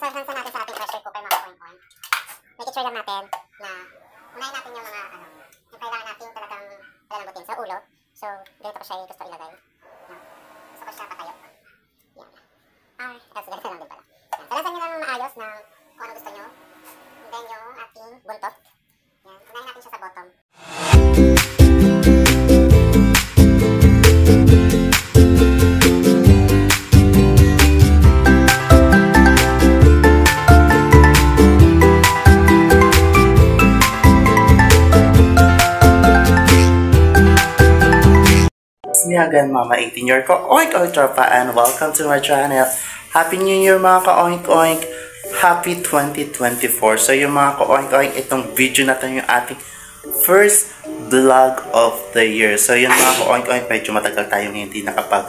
Pagsasansa natin sa ating pressure cooker mga coin-coin, make sure lang natin na unahin natin yung mga yung kailangan natin talagang palambutin sa ulo. So, dito ko siya gusto ilagay. Gusto ko siya patayo. Yan. Kasi ganito lang din pala. Yan. Salasan nyo lang maayos na kung ano gusto nyo. And then yung ating buntot. Yan. Unahin natin siya sa bottom. Me again, Mama 18 year ko oink oink tropa, and welcome to my channel. Happy New Year mga ka oink oink. Happy 2024. So yung mga ka oink oink, itong video na to yung ating first vlog of the year. So yung mga ka oink oink, medyo matagal tayong hindi nakapag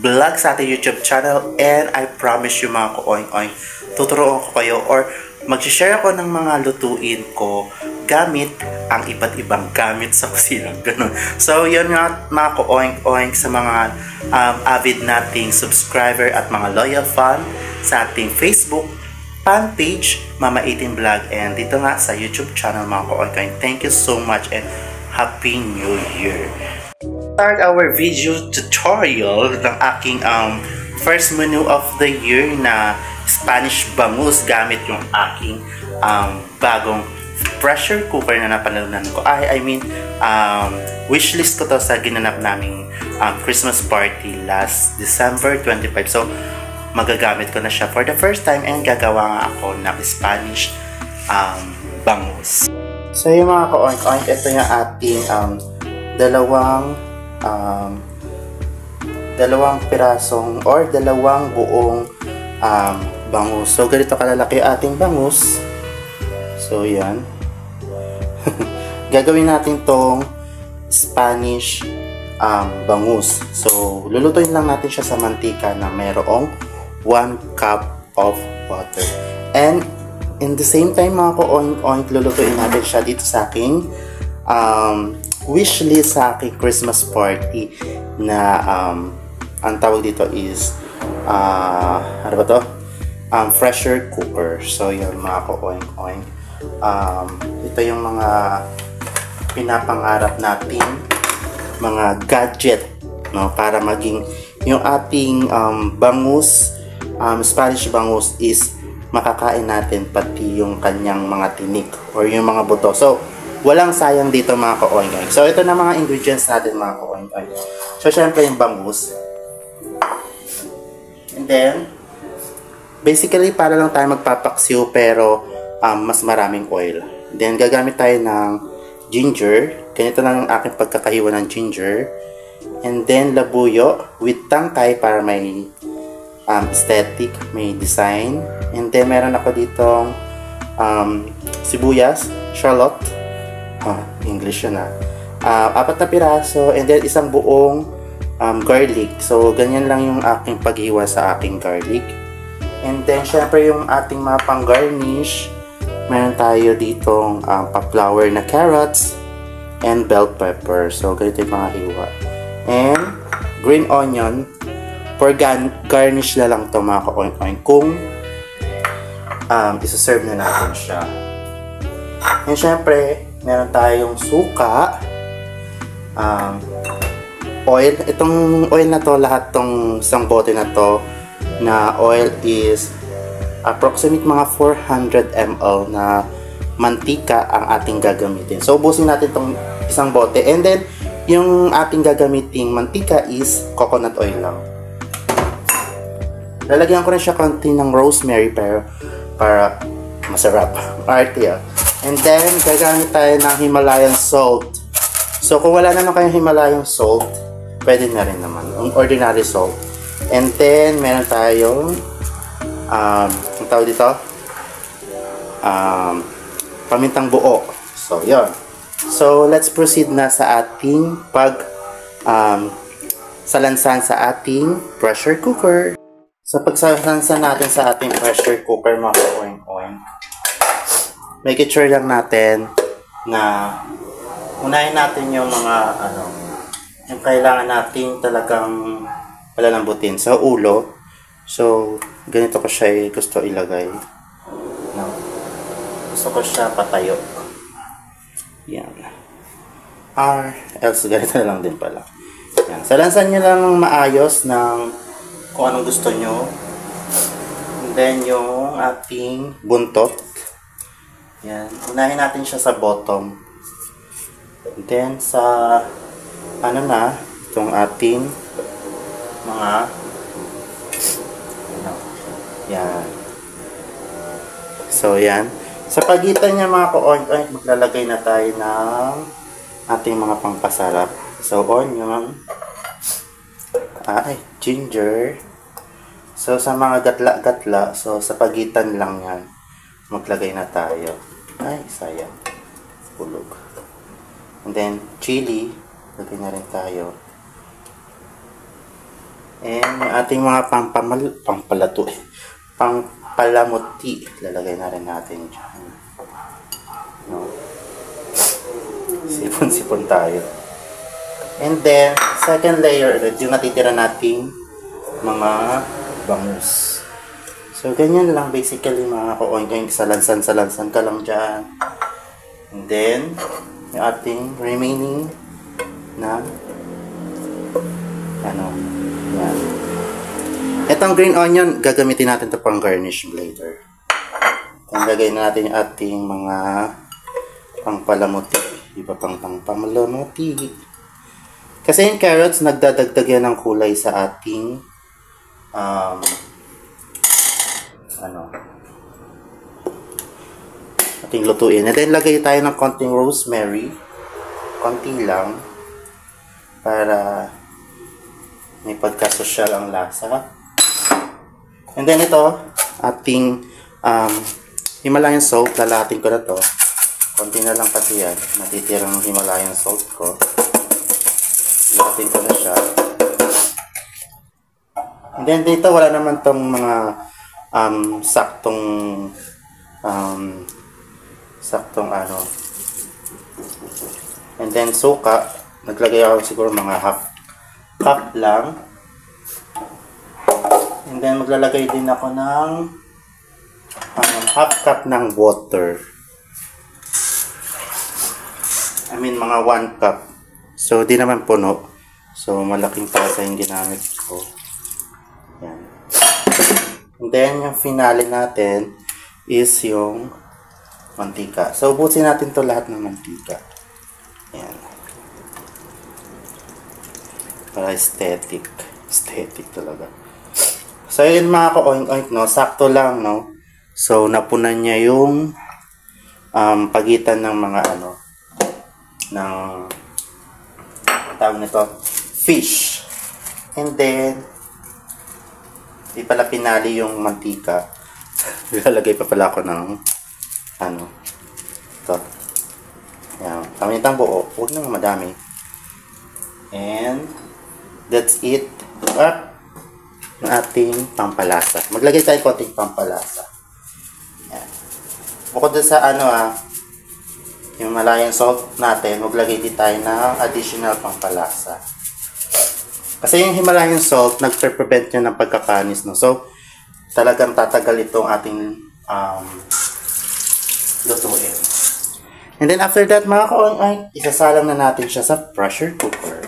vlog sa ating YouTube channel, and I promise you mga ka oink oink, tuturuan ko kayo or mag-share ako ng mga lutuin ko gamit ang iba't ibang gamit sa kusina. Ganun. So, yun nga mga ka-oink-oink sa mga avid nating subscriber at mga loyal fan sa ating Facebook fan page, Mama 18 Vlog, and dito nga sa YouTube channel mga ka-oink-oink. Thank you so much and Happy New Year! Start our video tutorial ng aking first menu of the year na Spanish bangus gamit yung aking bagong pressure cooker na napanalunan ko. I mean, wishlist ko to sa ginanap naming Christmas party last December 25. So, magagamit ko na siya for the first time, and gagawa nga ako ng Spanish bangus. So, yung mga ka-oink-oink, ito yung ating dalawang pirasong or dalawang buong bangus. So, ganito kalalaki ating bangus. So, yan. Gagawin natin tong Spanish bangus. So, lulutuin lang natin siya sa mantika na mayroong 1 cup of water. And, in the same time, mga ka-oink-oink, lulutuin natin siya dito sa aking wishlist sa aking Christmas party na ang tawag dito is ano ba to? Pressure cooker. So, yan mga ka-oink-oink. Ito yung mga pinapangarap natin mga gadget, no, para maging yung ating bangus, Spanish bangus is makakain natin pati yung kanyang mga tinik or yung mga buto. So, walang sayang dito mga ka-oink-oink. So, ito na mga ingredients natin mga ka-oink-oink. So, syempre yung bangus. And then, basically, para lang tayo magpapaksiw pero mas maraming oil. Then, gagamit tayo ng ginger. Ganito lang ang aking pagkakahiwa ng ginger. And then, labuyo with tangkay para may aesthetic, may design. And then, meron ako ditong sibuyas, shallot. English yun na. 4 na piraso. And then, isang buong garlic. So, ganyan lang yung aking paghiwa sa aking garlic. And then, syempre yung ating mga pang-garnish, meron tayo ditong pa-flower na carrots and bell pepper. So, ganito yung mga hiwa. And, green onion. For garnish na lang ito mga ka-oink-oink kung isa-serve na natin siya. And, syempre, meron tayong suka, oil. Itong oil na to, lahat tong isang bote na to, na oil is approximate mga 400 ml na mantika ang ating gagamitin. So, ubusin natin itong isang bote. And then, yung ating gagamiting mantika is coconut oil lang. Lalagyan ko rin siya konti ng rosemary para masarap. Party, And then, gagamit tayo ng Himalayan salt. So, kung wala naman kayong Himalayan salt, pwede na rin naman. Ordinary salt. And then, meron tayong ang tawag dito pamintang buo. So, yun. So, let's proceed na sa ating salansan sa ating pressure cooker. Sa pagsalansan natin sa ating pressure cooker, mga ka-oink-oink, make sure lang natin na unahin natin yung mga yung kailangan natin talagang palalambutin sa ulo. So, ganito ko siya gusto ilagay. No? Gusto ko siya patayo. Yan. Or else, ganito na lang din pala. Yan. Salansan nyo lang maayos ng kung anong gusto nyo. And then, yung ating buntot. Yan. Unahin natin siya sa bottom. And then, sa ano na, itong ating mga ano, yan. So, yan. Sa pagitan niya mga ka-oink-oink, maglalagay na tayo ng ating mga pangpasarap. So, onion, ginger. So, sa mga gatla-gatla, so, sa pagitan lang yan, maglagay na tayo. Ay, sayang. Bulog. And then, chili, lagay na rin tayo. And, yung ating mga pampalamuti, lalagay na rin natin dyan. No? Sipon-sipon tayo. And then, second layer ulit, yung natitira nating mga bangus. So, ganyan lang basically mga ka-oink-oink. Salansan ka lang dyan. And then, yung ating remaining na ano, yan. Itong green onion, gagamitin natin ito pang garnish later. Lagay na natin yung ating mga pangpalamuti. Iba pang pangpalamuti. Kasi yung carrots, nagdadagdag yan ng kulay sa ating ating lutuin. And then, lagay tayo ng konting rosemary. Konti lang. Para may pagkasosyal ang lasa. And then, ito, ating Himalayan salt. Lalating ko na to. Konti na lang pati yan. Natitirang Himalayan salt ko. Lalating ko na siya. And then, dito, wala naman tong mga saktong ano. And then suka, naglagay ako siguro mga half cup lang. And then maglalagay din ako ng half cup ng water. I mean mga 1 cup. So di naman puno. So malaking tasa yung ginamit ko. Yan. And then yung finale natin is yung mantika. So, ubusin natin to lahat ng mantika. Ayan. Para aesthetic. Aesthetic talaga. So, yun mga ka-oink-oink, no? Sakto lang, no? So, napunan niya yung pagitan ng mga ano, ng tawag nito, fish. And then, di pala pinali yung mantika. Ilalagay pa pala ako ng ano, ito. Yan. Paminitang buo. Huwag nang madami. And, that's it. At, ng ating pampalasa. Maglagay tayo konting pampalasa. Yan. Bukod sa ano yung Himalayan salt natin, maglagay din tayo ng additional pampalasa. Kasi yung Himalayan salt, nagpe-prevent niya ng pagkakanis, no? So, talagang tatagal itong ating lutuin. And then after that, mga ka-oink-oink, isasalang na natin siya sa pressure cooker.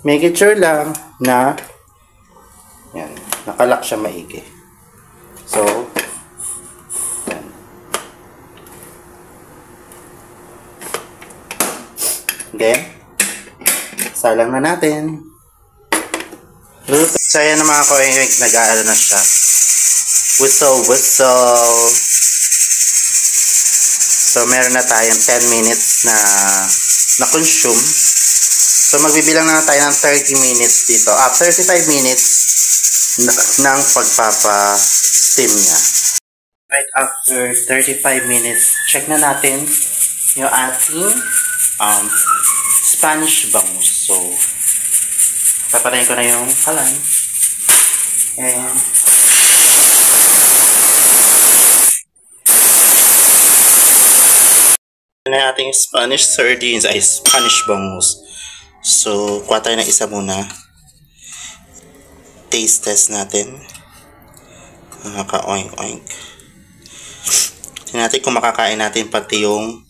Make it sure lang na yan, nakalak siya maigi. So, yan. Then, salang na natin. So, yan na mga ka-oink-oink, nag-aalo na siya. Whistle, whistle. So, meron na tayong 10 minutes na consume. So, magbibilang na tayo ng 30 minutes dito. 35 minutes ng pagpapa-steam niya. Right after 35 minutes, check na natin yung ating Spanish bangus. So, papatayin ko na yung kalan. And, na ating Spanish sardines ay Spanish bangus. So, kuha tayo ng isa muna. Taste test natin. Nakaka-oink-oink. Tingnan natin kung makakain natin pati yung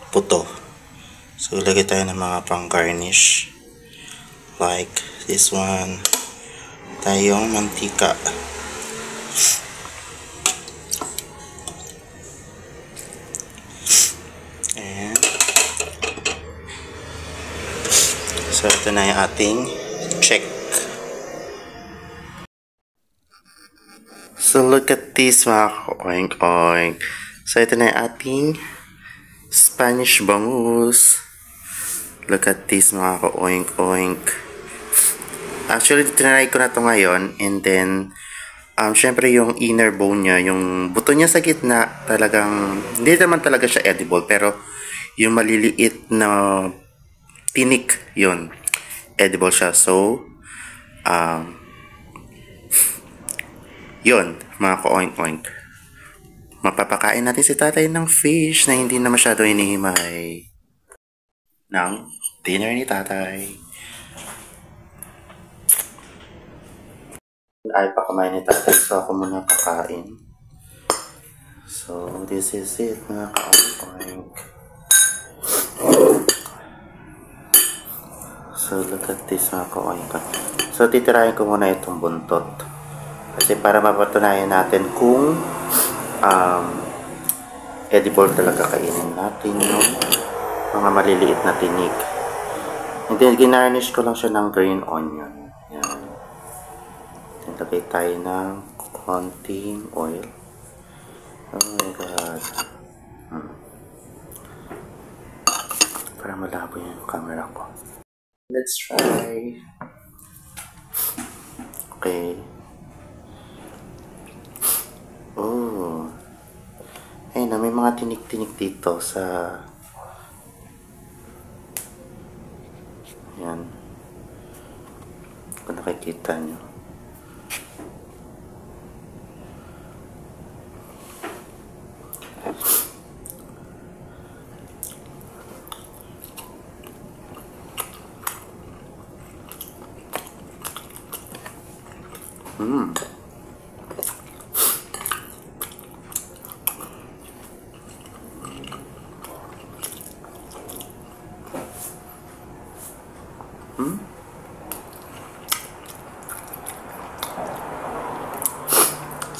puto. So, lagay tayo ng mga pang-garnish. Like this one. Tayong mantika. And so, ito na yung ating check. So, look at this mga oink-oink. So, ito na yung ating Spanish bangus. Look at this mga oink-oink. Actually, tinry ko na to ngayon. And then, syempre yung inner bone niya, yung buto niya sa gitna, talagang, hindi naman talaga siya edible. Pero, yung maliliit na tinik, yun, edible siya. So, yun, mga ka-oink-oink. Mapapakain natin si tatay ng fish na hindi na masyado hinihimay. Ng dinner ni tatay. Ay pa kumain ni tatay, so ako muna kakain. So, this is it, mga ka-oink-oink. So, look at this, mga ka-oink-oink. So, titirahin ko muna itong buntot. Kasi para mapatunayan natin kung edible talaga kainin natin yung mga maliliit na tinik. And then, ginarnish ko lang siya ng green onion. Yan. Then, lagay tayo ng konting oil. Oh my God. Para malabo yung camera ko. Let's try. Okay. Oh. Ayun na, may mga tinik-tinik dito sa... Yan. Kung nakikita nyo.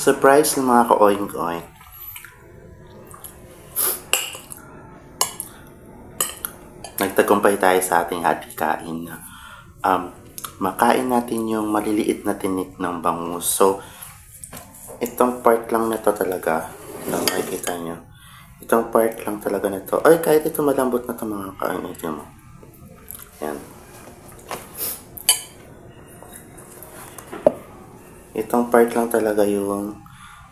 Surprise ng mga ka-oink-oink. Nagtagumpay tayo sa ating hatikain na makain natin yung maliliit na tinik ng bangus. So, itong part lang nito talaga, nakikita nyo. Itong part lang talaga nito. Ay, kahit ito malambot na ito mga ka-oink-oink mo. Yan. Itong part lang talaga yung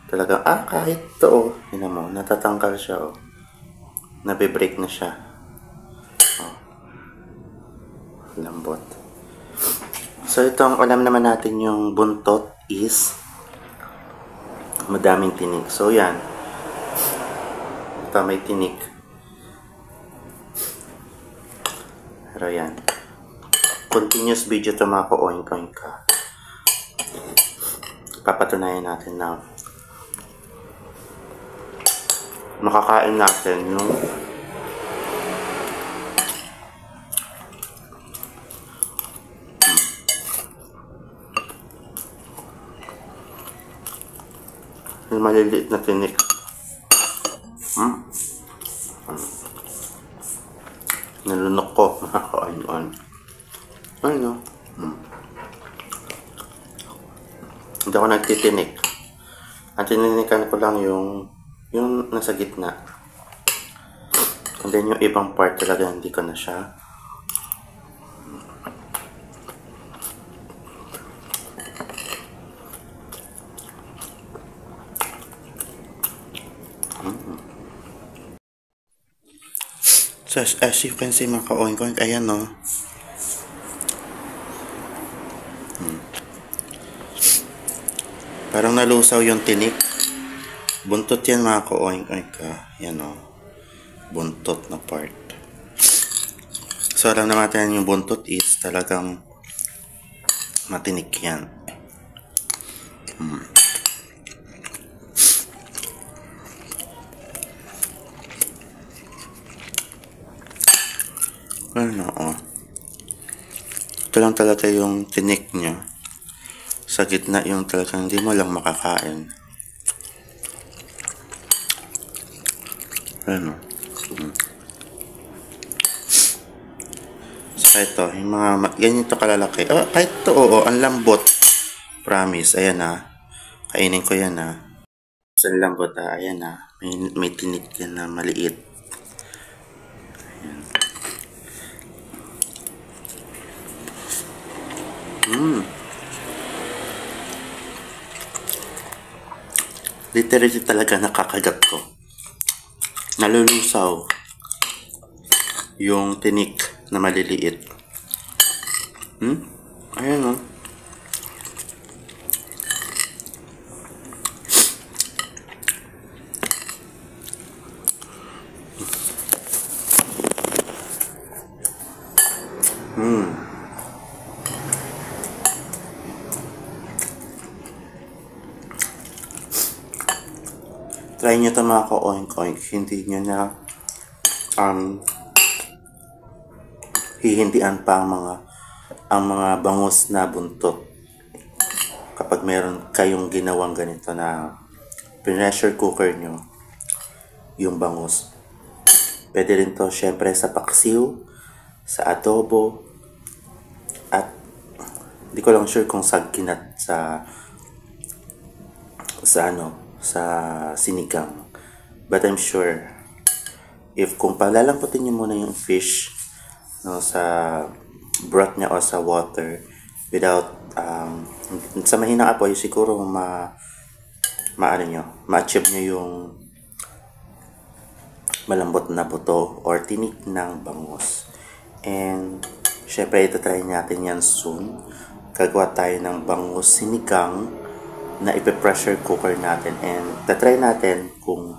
talagang, kahit to, yun mo, natatanggal siya, nabibreak na siya. Lambot. So, itong alam naman natin yung buntot is madaming tinik. So, yan. Ito may tinik. Pero yan. Continuous video to mga ka-oink-oink ka. Papatunayan natin na makakain natin yung maliliit na tinik. Nalunok ko mga ka-oink-oink. Ano? Hindi ako nagtitinik. Ang tininikan ko lang yung nasa gitna. And then yung ibang part talaga hindi ko na siya. So as you can see mga ka-oink-oink, ayan no. Parang nalusaw yung tinik. Buntot yan mga ka-oink-oink ka. Yan o. Buntot na part. So So, alam naman natin yung buntot is talagang matinik yan. Ano, oh. Ito lang talaga yung tinik niya. Sa gitna yung talagang hindi mo lang makakain. Ano. So, ito, yung mga, ganyan ito kalalaki. Oh, kahit ito, oo, ang lambot. Promise, ayan na. Kainin ko yan na. Sa lambot, ayan na. May tinik yan na maliit. Literally talaga nakakagat ko. Nalulusaw yung tinik na maliliit. Ayan o. Try nyo ito mga ka-oink-oink. Hindi nyo na hihindian pa ang mga bangus na buntot. Kapag meron kayong ginawang ganito na pressure cooker nyo yung bangus. Pwede rin to syempre sa paksiw, sa adobo, at di ko lang sure kung sa ginat sa sinigang. But I'm sure if kung palalamputin nyo muna yung fish sa broth niya o sa water without sa mahinang apoy, siguro ma-achieve nyo yung malambot na buto or tinik ng bangus. And syempre ito try natin yan soon. Gagawa tayo ng bangus sinigang na ipe-pressure cooker natin, and tatry natin kung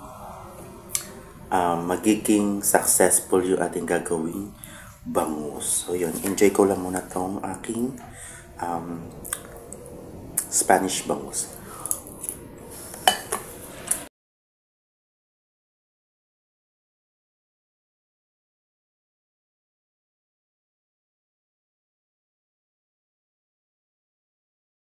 magiging successful yung ating gagawing bangus. So yun, enjoy ko lang muna tong aking Spanish bangus.